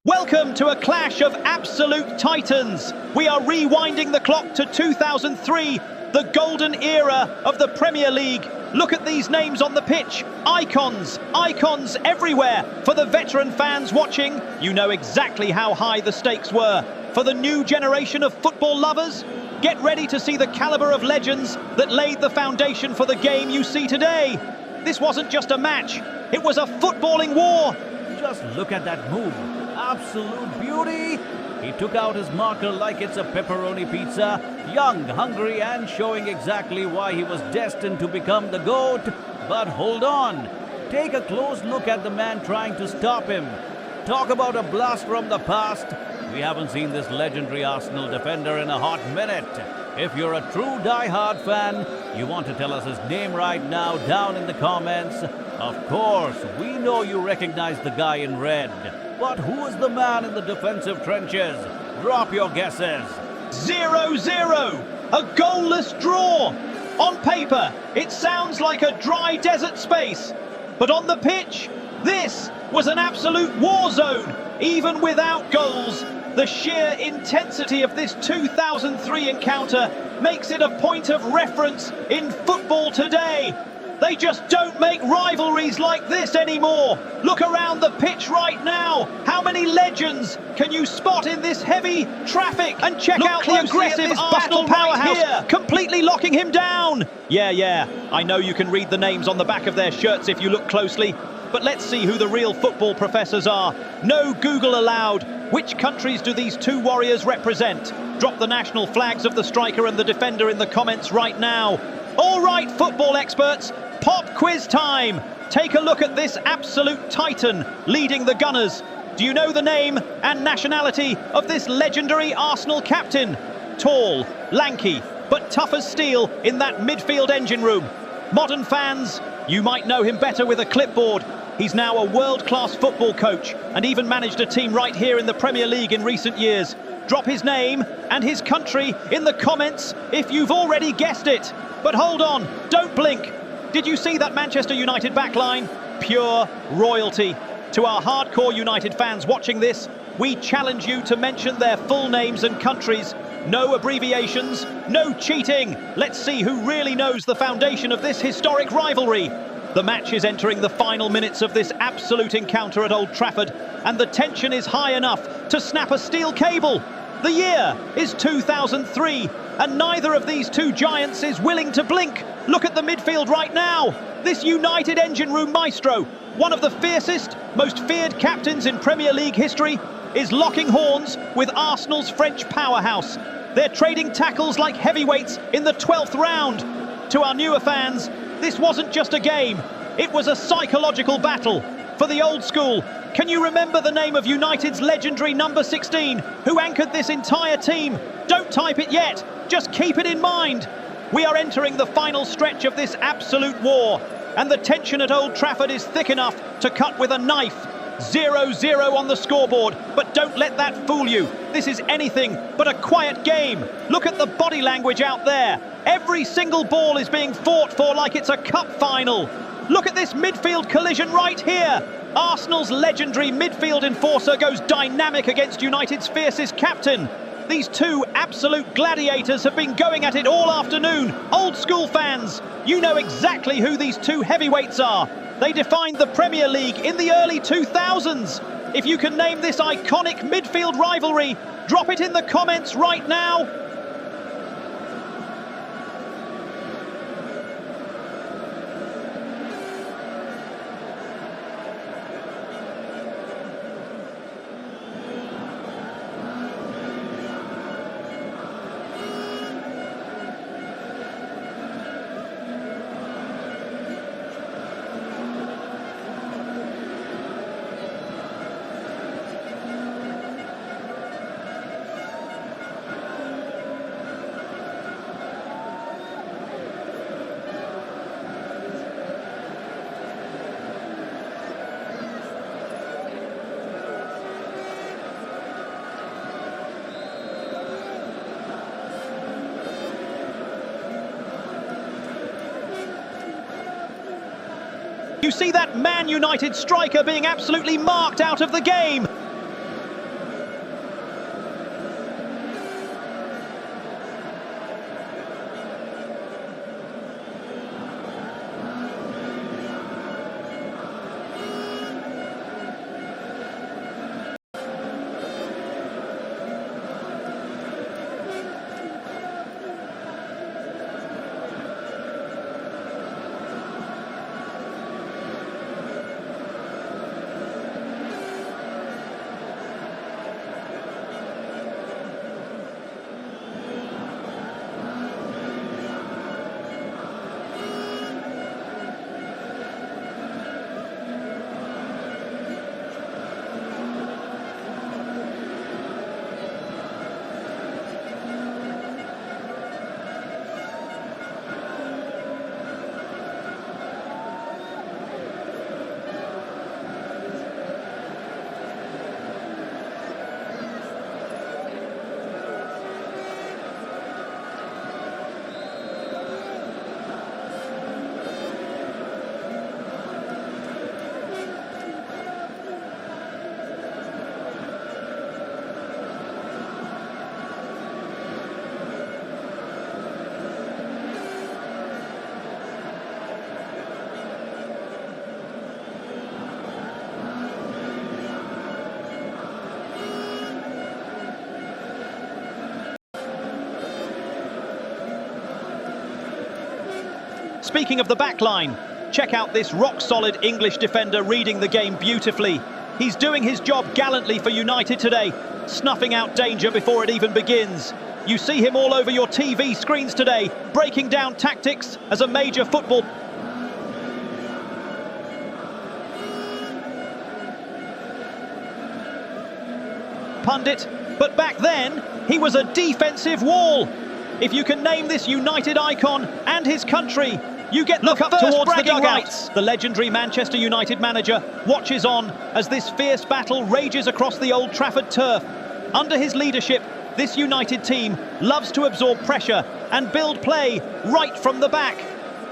Welcome to a clash of absolute titans. We are rewinding the clock to 2003, the golden era of the Premier League. Look at these names on the pitch. Icons everywhere. For the veteran fans watching, you know exactly how high the stakes were. For the new generation of football lovers, get ready to see the caliber of legends that laid the foundation for the game you see today. This wasn't just a match, it was a footballing war. Just look at that move. Absolute beauty. He took out his marker like it's a pepperoni pizza. Young, hungry, and showing exactly why he was destined to become the GOAT. But hold on. Take a close look at the man trying to stop him. Talk about a blast from the past. We haven't seen this legendary Arsenal defender in a hot minute. If you're a true die-hard fan, you want to tell us his name right now down in the comments. Of course, we know you recognize the guy in red. But who is the man in the defensive trenches? Drop your guesses. 0-0, a goalless draw. On paper, it sounds like a dry desert space. But on the pitch, this was an absolute war zone, even without goals. The sheer intensity of this 2003 encounter makes it a point of reference in football today. They just don't make rivalries like this anymore. Look around the pitch right now. How many legends can you spot in this heavy traffic? And check out the aggressive Arsenal powerhouse here, completely locking him down. Yeah, I know you can read the names on the back of their shirts if you look closely. But let's see who the real football professors are. No Google allowed. Which countries do these two warriors represent? Drop the national flags of the striker and the defender in the comments right now. All right, football experts, pop quiz time. Take a look at this absolute titan leading the Gunners. Do you know the name and nationality of this legendary Arsenal captain? Tall, lanky, but tough as steel in that midfield engine room. Modern fans, you might know him better with a clipboard. He's now a world-class football coach and even managed a team right here in the Premier League in recent years. Drop his name and his country in the comments if you've already guessed it. But hold on, don't blink. Did you see that Manchester United backline? Pure royalty. To our hardcore United fans watching this, we challenge you to mention their full names and countries. No abbreviations, no cheating. Let's see who really knows the foundation of this historic rivalry. The match is entering the final minutes of this absolute encounter at Old Trafford, and the tension is high enough to snap a steel cable. The year is 2003, and neither of these two giants is willing to blink. Look at the midfield right now. This United engine room maestro, one of the fiercest, most feared captains in Premier League history, is locking horns with Arsenal's French powerhouse. They're trading tackles like heavyweights in the 12th round. To our newer fans, this wasn't just a game, it was a psychological battle. For the old school, can you remember the name of United's legendary number 16, who anchored this entire team? Don't type it yet, just keep it in mind. We are entering the final stretch of this absolute war, and the tension at Old Trafford is thick enough to cut with a knife. 0-0 on the scoreboard, but don't let that fool you. This is anything but a quiet game. Look at the body language out there. Every single ball is being fought for like it's a cup final. Look at this midfield collision right here. Arsenal's legendary midfield enforcer goes dynamic against United's fiercest captain. These two absolute gladiators have been going at it all afternoon. Old school fans, you know exactly who these two heavyweights are. They defined the Premier League in the early 2000s. If you can name this iconic midfield rivalry, drop it in the comments right now. You see that Man United striker being absolutely marked out of the game. speaking of the back line, check out this rock-solid English defender reading the game beautifully. He's doing his job gallantly for United today, snuffing out danger before it even begins. You see him all over your TV screens today, breaking down tactics as a major football pundit, but back then he was a defensive wall. If you can name this United icon and his country, you get look up towards the dugouts. The legendary Manchester United manager watches on as this fierce battle rages across the Old Trafford turf. Under his leadership, this United team loves to absorb pressure and build play right from the back.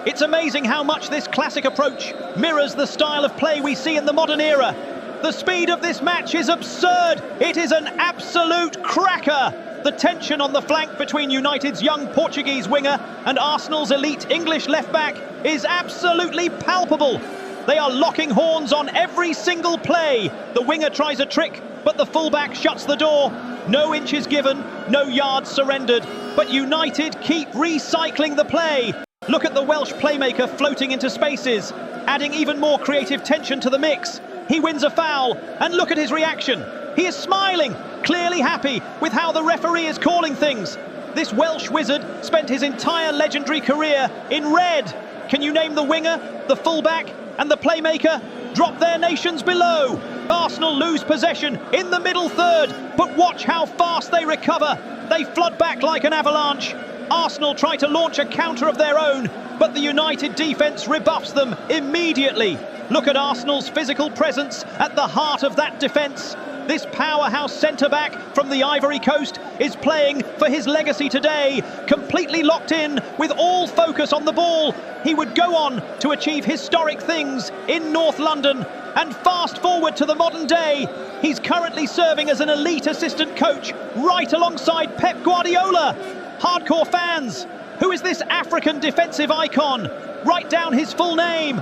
It's amazing how much this classic approach mirrors the style of play we see in the modern era. The speed of this match is absurd. It is an absolute cracker. The tension on the flank between United's young Portuguese winger and Arsenal's elite English left-back is absolutely palpable. They are locking horns on every single play. The winger tries a trick, but the fullback shuts the door. No inches given, no yards surrendered, but United keep recycling the play. Look at the Welsh playmaker floating into spaces, adding even more creative tension to the mix. He wins a foul, and look at his reaction. He is smiling, clearly happy with how the referee is calling things. This Welsh wizard spent his entire legendary career in red. Can you name the winger, the fullback, and the playmaker? Drop their nations below. Arsenal lose possession in the middle third, but watch how fast they recover. They flood back like an avalanche. Arsenal try to launch a counter of their own, but the United defence rebuffs them immediately. Look at Arsenal's physical presence at the heart of that defence. This powerhouse centre-back from the Ivory Coast is playing for his legacy today, completely locked in with all focus on the ball. He would go on to achieve historic things in North London. And fast forward to the modern day, he's currently serving as an elite assistant coach right alongside Pep Guardiola. Hardcore fans, who is this African defensive icon? Write down his full name.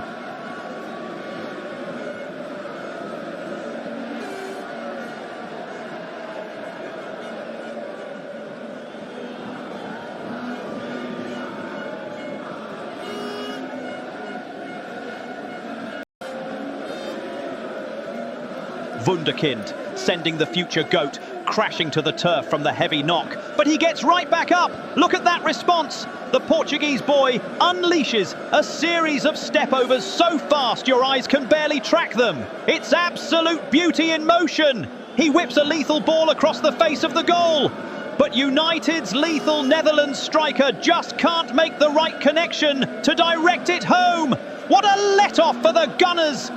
Wunderkind, sending the future GOAT crashing to the turf from the heavy knock. But he gets right back up. Look at that response. The Portuguese boy unleashes a series of step-overs so fast your eyes can barely track them. It's absolute beauty in motion. He whips a lethal ball across the face of the goal. But United's lethal Netherlands striker just can't make the right connection to direct it home. What a let-off for the Gunners.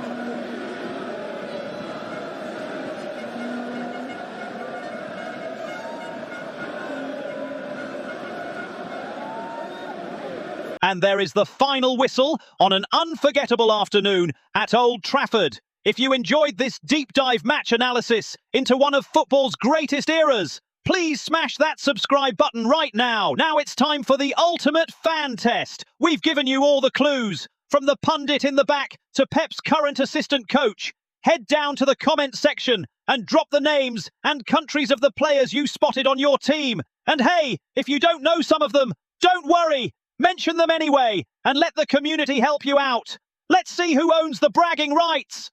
And there is the final whistle on an unforgettable afternoon at Old Trafford. If you enjoyed this deep dive match analysis into one of football's greatest eras, please smash that subscribe button right now. Now it's time for the ultimate fan test. We've given you all the clues, from the pundit in the back to Pep's current assistant coach. Head down to the comment section and drop the names and countries of the players you spotted on your team. And hey, if you don't know some of them, don't worry. Mention them anyway, and let the community help you out. Let's see who owns the bragging rights.